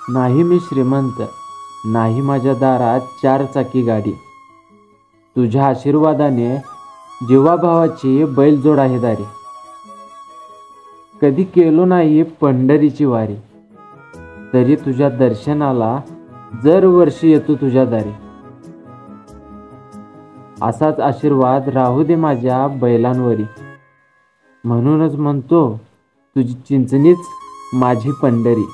नाही मी श्रीमंत, नाही माझ्या दारात 4 चाकी गाडी. तुझ्या आशीर्वादाने जीवाभावाची बैलजोड आहे दारी. कधी केलो नाही पंढरीची वारी, तरी तुझ्या दर्शनाला दरवर्षी येतो तुझ्या दारी. असाच आशीर्वाद राहू दे माझ्या बैलांवरी. म्हणूनच म्हणतो तुझी चिंचणीच माझी पंढरी.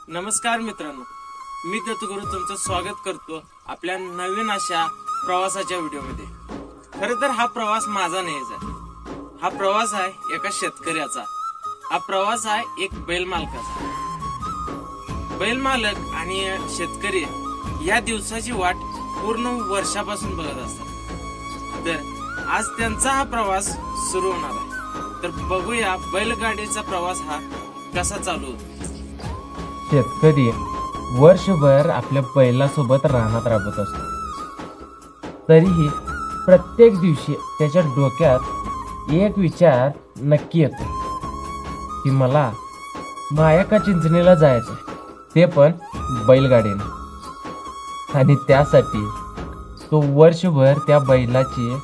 नमस्कार मित्रांनो, मी दत्तगुरु तुमचं स्वागत करतो आपल्या नवीन अशा प्रवासाच्या व्हिडिओमध्ये. खरं तर हा प्रवास माझा नाहीच आहे. हा प्रवास आहे एका शेतकऱ्याचा. हा प्रवास आहे एक बैल मालकाचा. बैल मालक आणि शेतकरी या दिवसाची वाट पूर्ण वर्षापासून बघत असतात. तर आज त्यांचा हा प्रवास सुरू होणार आहे. तर बघूया बैलगाडीचा प्रवास हा कसा चालू होतो. शेतकरी वर्षभर आपल्या बैलासोबत रानात राबत असतो. तरीही प्रत्येक दिवशी त्याच्या डोक्यात एक विचार नक्की येतो की मला मायाका चिंचणीला जायचं, ते पण बैलगाडीने. आणि त्यासाठी तो वर्षभर त्या बैलाची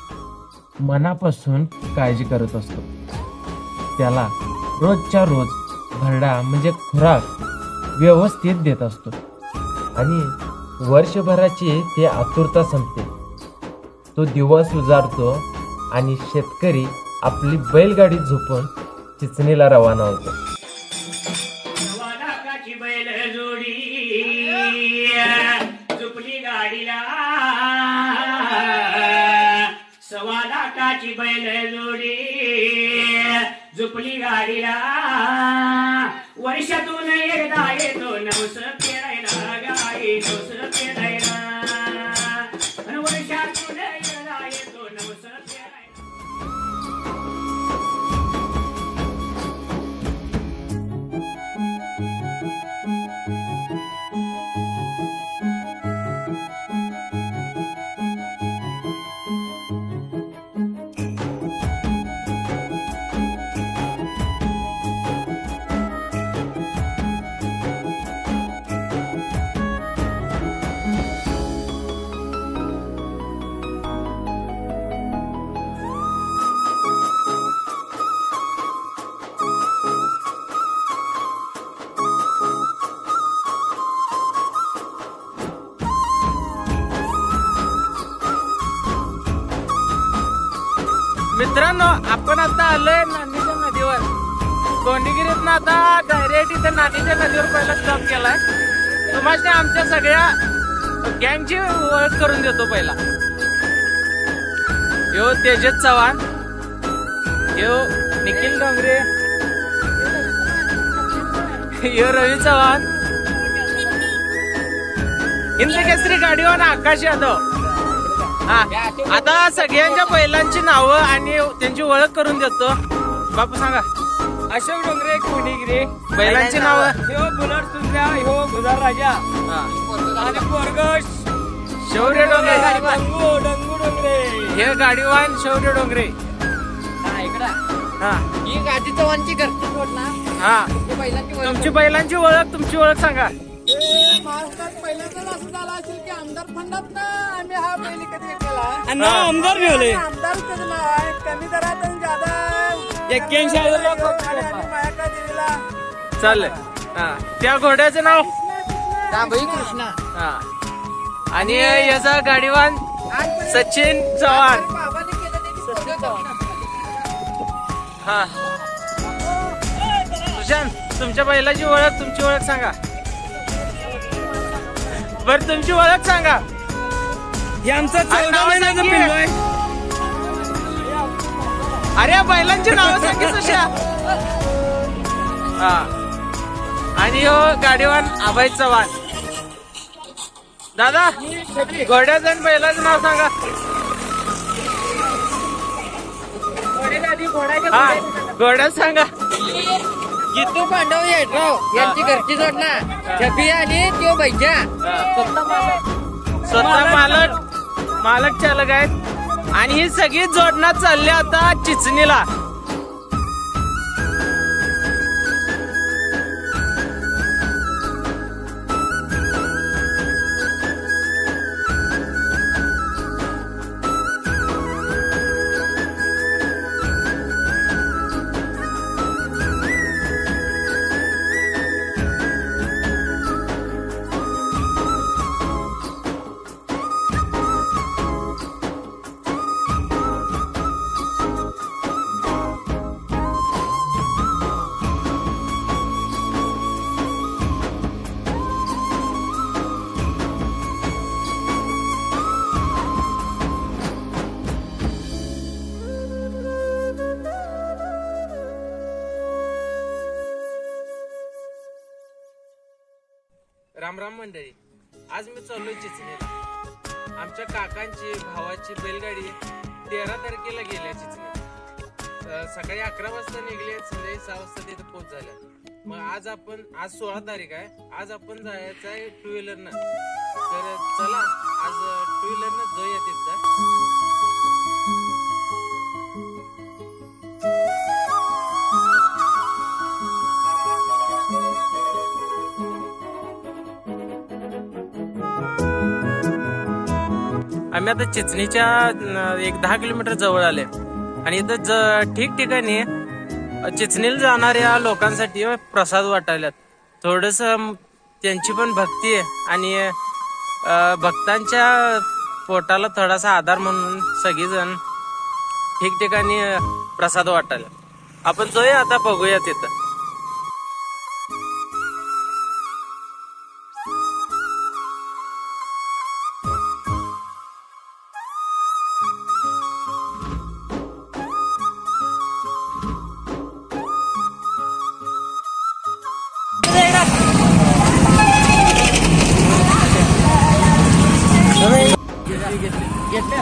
मनापासून काळजी करत असतो. त्याला रोजच्या रोज भरडा म्हणजे खुराक व्यवस्थित देत असतो. आणि वर्षभराची ती आतुरता संपते. तो दिवस उजाडतो आणि शेतकरी आपली बैलगाडी झोपून चिचणीला रवाना होतो. बैल जोडी झुपली गाडीला, सव्वा लाखाची बैल जोडी झुपली गाडीला. वर्षातून एकदा येतो नवस फेरायला गाई, नवस फेरायला. वर्षातून एकदा येतो नवस फेरायला. मित्रांनो, आपण आता आलोय नांदीच्या नदीवर. गोंडगिरीतनं आता डायरेक्ट इथे नांदीच्या नदीवर पहिला स्टॉप केलाय. तुम्हाला आमच्या सगळ्या गँगची ओळख करून देतो. पहिला यो तेजस चव्हाण, यो निखिल डोंगरे, यो रवी चव्हाण, हिंदकेसरी गाडीवान आकाश यादव. हा, आता सगळ्यांच्या बैलांची नावं आणि त्यांची ओळख करून देतो. बापू सांगा. अशोक डोंगरे, कोणीगिरी बैलांची नावं. ह्यो बुलट सुंद्या, ह्यो गुजर राजा आणि पोरगश शौर्य डोंगरे, डंगू डोंगरे. हे गाडीवान शौर्य डोंगरे. हा, ही गाजी चव्हाणची घरची ना. हा, तुमची बैलांची ओळख सांगा. महाराष्ट्रात पहिल्यांदाच असं झालं असेल की आमदार फंडात ना आम्ही हा बैल कधी केला. आमदार ठेवले. आमदार त्याचं नाव आहे. कमी दरात आणि ज्यादा 81,000 मायाका देवीला चाललंय. हा, त्या घोड्याचं नाव कृष्णा. हा, आणि याचा गाडीवान सचिन चव्हाण. हा, सुशांत, तुमच्या बैलाची ओळख, तुमची ओळख सांगा. बरं, तुमची ओळख सांगा. हे आमचं 14 महिन्याचं पिल्लू आहे. अरे बैलांची नावं सांगी सुशा. हा, आणि हो गाडीवान अभय चव्हाण. दादा, घोड्याचं आणि बैलाचं नाव सांगा. हा, घोड्या सांगा. जितू पांडव येडराव यांची घरची जोडणा छबी आणि तो बैजा स्वतः मालक चालक आहेत आणि ही सगळी जोडणं चालली आता चिचणीला. राम राम मंडळी, आज मी चाललोय चिचणीला. आमच्या काकांची भावाची बैलगाडी 13 तारखेला गेल्या चिचणीत. सकाळी 11 वाजता निघले, संध्याकाळी 6 वाजता तिथे पोहोच झाल्या. मग आज 16 तारीख आहे. आज आपण जायचं आहे 2 व्हीलरनं. तर चला आज 2 व्हीलरनं जाऊया तिथं. आम्ही आता चिचणीच्या 10 किलोमीटर जवळ आले आणि इथं ठिकठिकाणी चिचणीला जाणाऱ्या लोकांसाठी प्रसाद वाटायल्यात. थोडस त्यांची पण भक्ती आहे आणि भक्तांच्या पोटाला थोडासा आधार म्हणून सगळीजण ठिकठिकाणी प्रसाद वाटायला. आपण जाऊया आता, बघूया तिथं.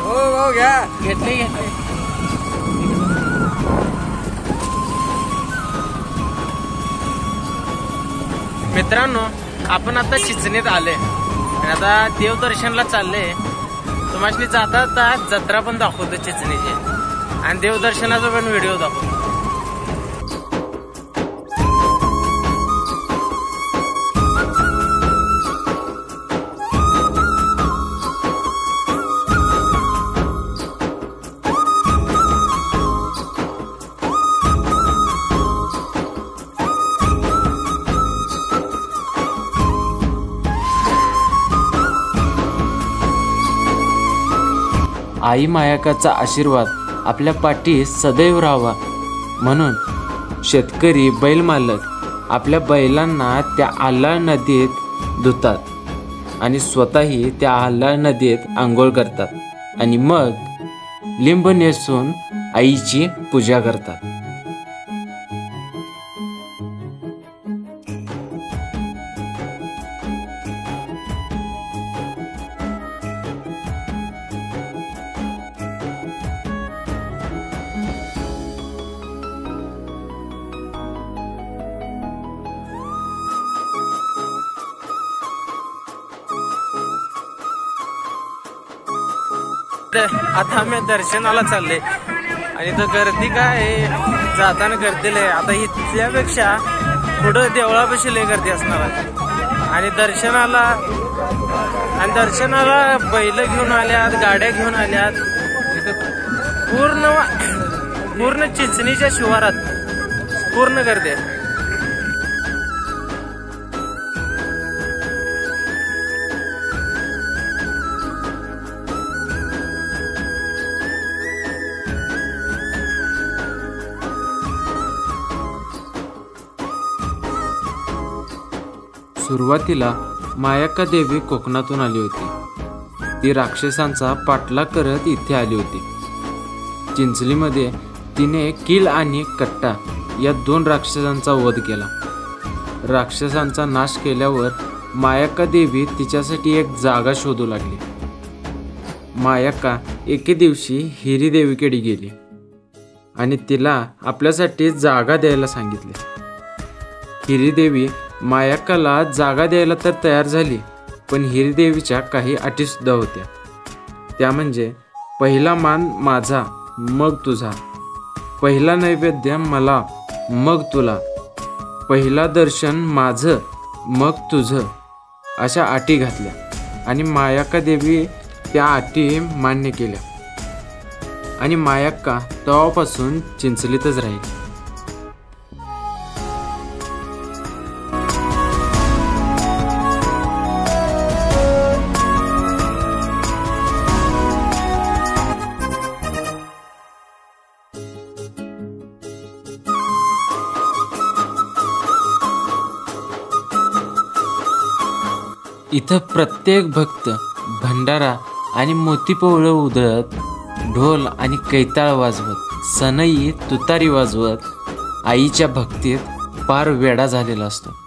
हो घ्या घेतले. मित्रांनो, आपण आता चिचणीत आले आणि आता देवदर्शनला चालले. तुम्हाला जाता जत्रा पण दाखवतो चिचणीची आणि देवदर्शनाचा पण व्हिडिओ दाखवतो. आई मायकाचा आशीर्वाद आपल्या पाठीस सदैव राहावा म्हणून शेतकरी बैल मालक आपल्या बैलांना त्या आल्हाळ नदीत धुतात आणि स्वतःही त्या आल्हाळ नदीत आंघोळ करतात आणि मग लिंब नेसून आईची पूजा करतात. आता आम्ही दर्शनाला चालले आणि तर गर्दी काय जाताना गर्दीला आहे. आता इथल्यापेक्षा पुढं देवळापाशी लय गर्दी असणार आहे. आणि दर्शनाला बैल घेऊन आल्यात, गाड्या घेऊन आल्यात. पूर्ण चिचणीच्या शिवारात पूर्ण गर्दी आहे. सुरुवातीला मायाक्का देवी कोकणातून आली होती. ती राक्षसांचा पाठलाग करत इथे आली होती. चिंचलीमध्ये तिने किल आणि कट्टा या 2 राक्षसांचा वध केला. राक्षसांचा नाश केल्यावर मायाक्का देवी तिच्यासाठी एक जागा शोधू लागली. मायाक्का एके दिवशी हिरी देवीकडे गेली आणि तिला आपल्यासाठी जागा द्यायला सांगितले. हिरीदेवी मायक्काला जागा द्यायला तर तयार झाली, पण हिरीदेवीच्या काही अटीसुद्धा होत्या. त्या म्हणजे पहिला मान माझा मग तुझा, पहिला नैवेद्य मला मग तुला, पहिला दर्शन माझं मग तुझं, अशा अटी घातल्या आणि मायक्का देवी त्या अटी मान्य केल्या आणि मायक्का तेव्हापासून चिंचलीतच राहील. इथं प्रत्येक भक्त भंडारा आणि मोतीपोवळं उधळत, ढोल आणि कैताळ वाजवत, सनई तुतारी वाजवत आईच्या भक्तीत पार वेडा झालेला असतो.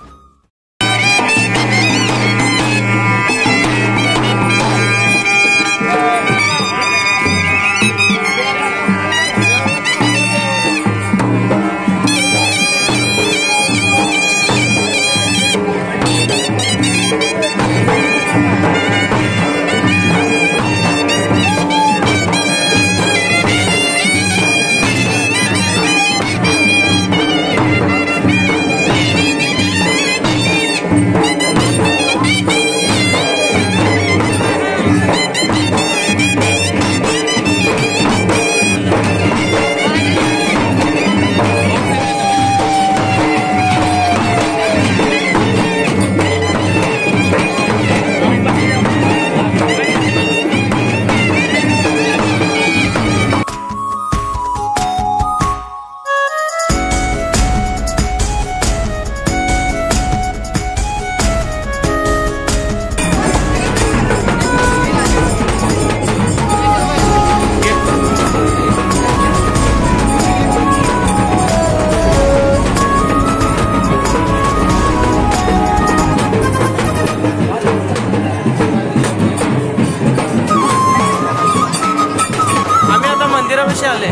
आले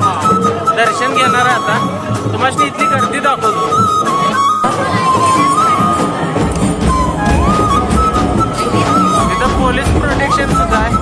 दर्शन घेणार आता तुम्हाला इथली गर्दी दाखवतो. इथं पोलीस प्रोटेक्शन सुद्धा आहे.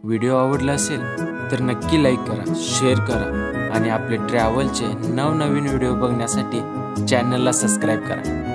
व्हिडिओ आवडला असेल तर नक्की लाईक करा, शेअर करा आणि आपले ट्रॅव्हलचे नवनवीन व्हिडिओ बघण्यासाठी चॅनलला सबस्क्राईब करा.